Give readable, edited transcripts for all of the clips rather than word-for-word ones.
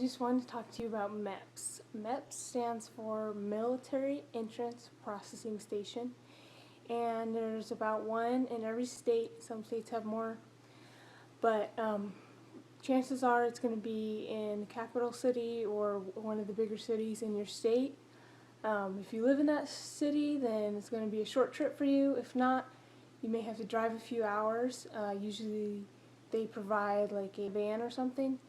just wanted to talk to you about MEPS. MEPS stands for Military Entrance Processing Station, and there's about one in every state. Some states have more, but chances are it's going to be in the capital city or one of the bigger cities in your state. If you live in that city, then it's going to be a short trip for you. If not, you may have to drive a few hours. Usually they provide like a van or something.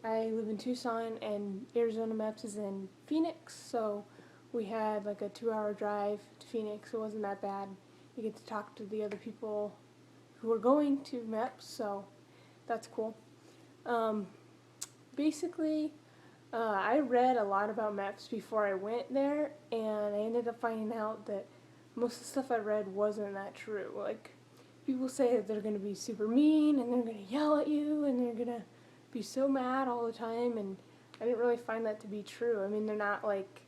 I live in Tucson, and Arizona MEPS is in Phoenix, so we had like a 2-hour drive to Phoenix. It wasn't that bad. You get to talk to the other people who are going to MEPS, so that's cool. Basically, I read a lot about MEPS before I went there, and I ended up finding out that most of the stuff I read wasn't that true. Like, people say that they're going to be super mean, and they're going to yell at you, and they're going to be so mad all the time, and I didn't really find that to be true. I mean, they're not like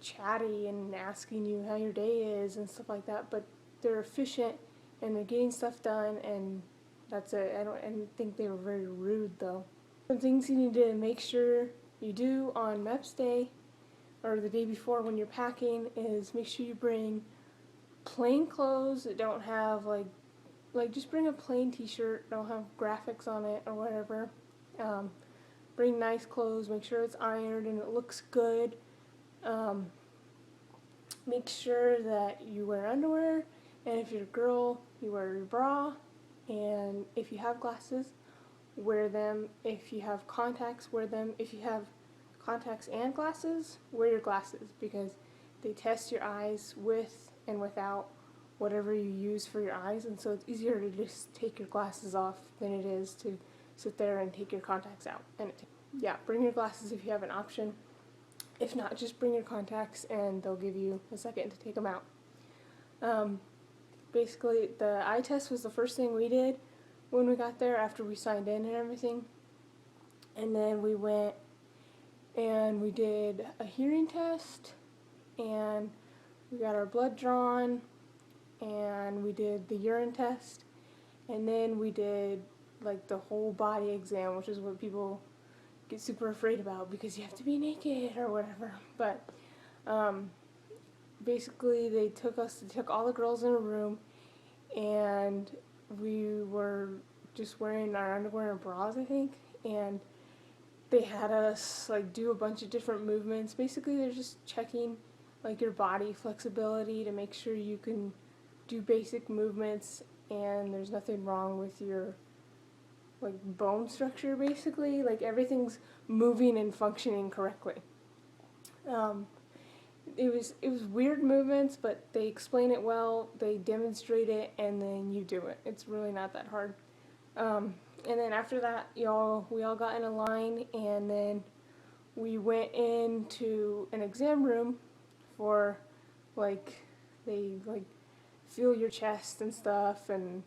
chatty and asking you how your day is and stuff like that, but they're efficient and they're getting stuff done, and that's it. I didn't think they were very rude though. Some things you need to make sure you do on MEPS day or the day before when you're packing is make sure you bring plain clothes that don't have like just bring a plain t-shirt, don't have graphics on it or whatever. Bring nice clothes, make sure it's ironed and it looks good. Make sure that you wear underwear, and if you're a girl, you wear your bra, and if you have glasses, wear them. If you have contacts, wear them. If you have contacts and glasses, wear your glasses, because they test your eyes with and without whatever you use for your eyes, and so it's easier to just take your glasses off than it is to sit there and take your contacts out. And yeah, bring your glasses if you have an option. If not, just bring your contacts and they'll give you a second to take them out. Basically, the eye test was the first thing we did when we got there after we signed in and everything. And then we went and we did a hearing test, and we got our blood drawn, and we did the urine test, and then we did like the whole body exam, which is what people get super afraid about because you have to be naked or whatever. But basically they took all the girls in a room, and we were just wearing our underwear and bras, I think, and they had us like do a bunch of different movements. Basically they're just checking like your body flexibility to make sure you can do basic movements and there's nothing wrong with your like bone structure. Basically, like everything's moving and functioning correctly. It was weird movements, but they explain it well, they demonstrate it, and then you do it. It's really not that hard. And then after that, we all got in a line, and then we went into an exam room for they feel your chest and stuff, and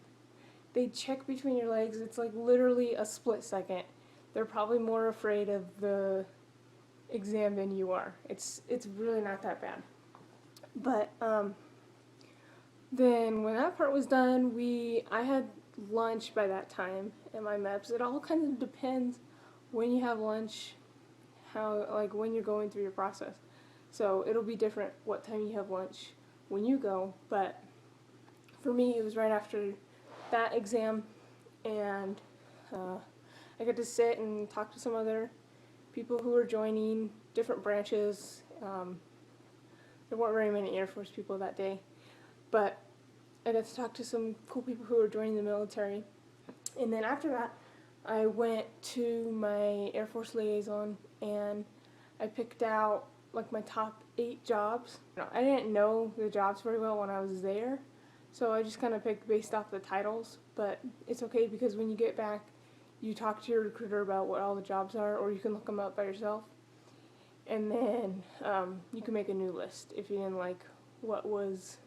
they check between your legs. It's like literally a split second. They're probably more afraid of the exam than you are. It's really not that bad. But then when that part was done, I had lunch by that time at my MEPS. It all kind of depends when you have lunch, when you're going through your process. So it'll be different what time you have lunch when you go, but for me it was right after that exam, and I got to sit and talk to some other people who were joining different branches. There weren't very many Air Force people that day, but I got to talk to some cool people who were joining the military. And then after that, I went to my Air Force liaison, and I picked out like my top 8 jobs. I didn't know the jobs very well when I was there, so I just kind of picked based off the titles, but it's okay because when you get back, you talk to your recruiter about what all the jobs are, or you can look them up by yourself, and then you can make a new list if you didn't like what was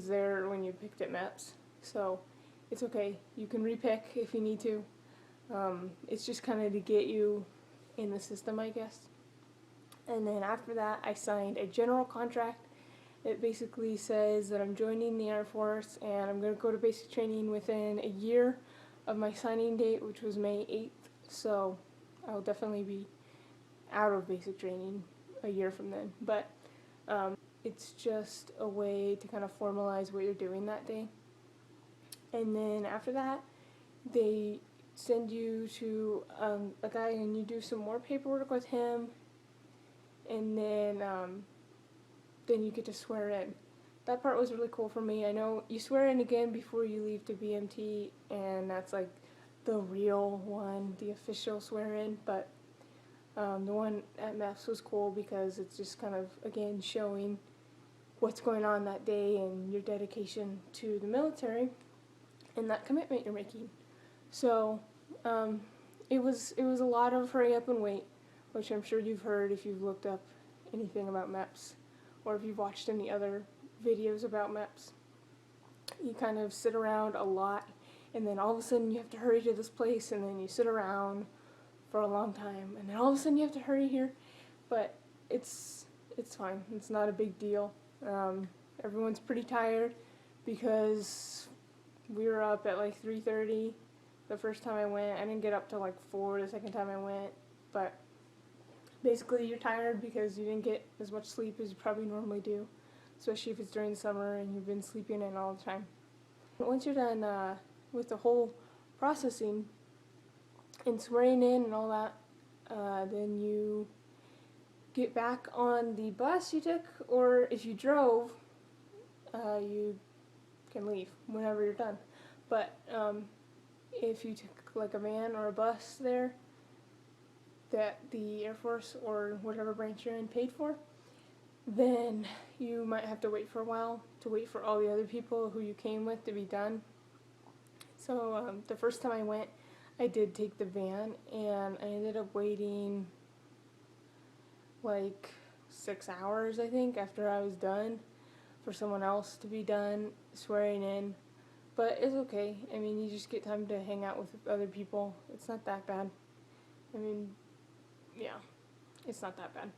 there when you picked at MEPS. So it's okay, you can repick if you need to. It's just kind of to get you in the system, I guess. And then after that, I signed a general contract. It basically says that I'm joining the Air Force and I'm going to go to basic training within a year of my signing date, which was May 8th. So I'll definitely be out of basic training a year from then. But it's just a way to kind of formalize what you're doing that day. And then after that, they send you to a guy and you do some more paperwork with him, and then you get to swear in. That part was really cool for me. I know you swear in again before you leave to BMT, and that's like the real one, the official swear in, but the one at MEPS was cool because it's just kind of, again, showing what's going on that day and your dedication to the military and that commitment you're making. So it was a lot of hurry up and wait, which I'm sure you've heard if you've looked up anything about MEPS or if you've watched any other videos about MEPS. You kind of sit around a lot, and then all of a sudden you have to hurry to this place, and then you sit around for a long time, and then all of a sudden you have to hurry here. But it's fine. It's not a big deal. Everyone's pretty tired because we were up at like 3:30 the first time I went. I didn't get up till like 4 the second time I went, but basically you're tired because you didn't get as much sleep as you probably normally do, especially if it's during the summer and you've been sleeping in all the time. Once you're done with the whole processing and swearing in and all that, then you get back on the bus you took, or if you drove, you can leave whenever you're done. But if you took like a van or a bus there that the Air Force or whatever branch you're in paid for, then you might have to wait for a while to wait for all the other people who you came with to be done. So the first time I went, I did take the van, and I ended up waiting like 6 hours, I think, after I was done for someone else to be done swearing in. But it's okay. I mean, you just get time to hang out with other people. It's not that bad. I mean, yeah, it's not that bad.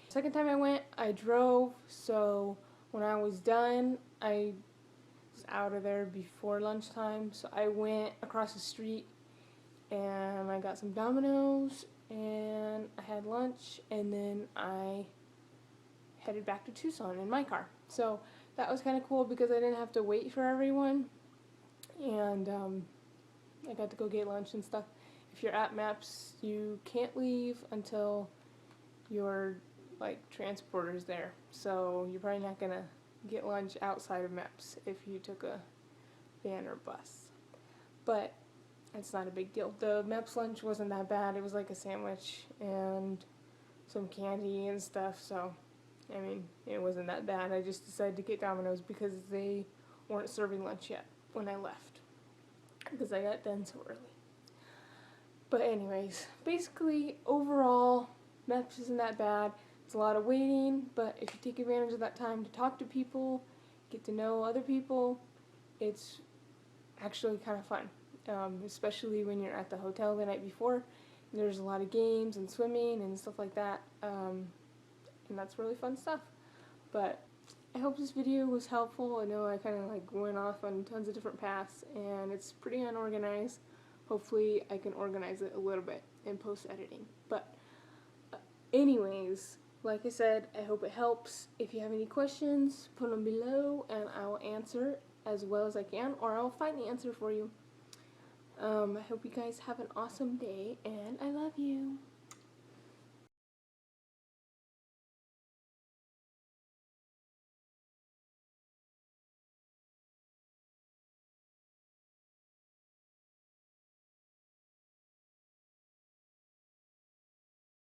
Second time I went, I drove, so when I was done, I was out of there before lunchtime, so I went across the street and I got some Domino's and I had lunch, and then I headed back to Tucson in my car. So that was kind of cool because I didn't have to wait for everyone, and I got to go get lunch and stuff. If you're at MEPS, you can't leave until your transporter's there, so you're probably not gonna get lunch outside of MEPS if you took a van or bus. But it's not a big deal. The MEPS lunch wasn't that bad. It was like a sandwich and some candy and stuff, so I mean, it wasn't that bad. I just decided to get Domino's because they weren't serving lunch yet when I left, because I got done so early. But anyways, basically, overall, MEPS isn't that bad. It's a lot of waiting, but if you take advantage of that time to talk to people, get to know other people, it's actually kind of fun, especially when you're at the hotel the night before. There's a lot of games and swimming and stuff like that, and that's really fun stuff. But I hope this video was helpful. I know I kind of went off on tons of different paths, and it's pretty unorganized. Hopefully I can organize it a little bit in post-editing. But anyways, like I said, I hope it helps. If you have any questions, put them below and I will answer as well as I can, or I'll find the answer for you. I hope you guys have an awesome day, and I love you.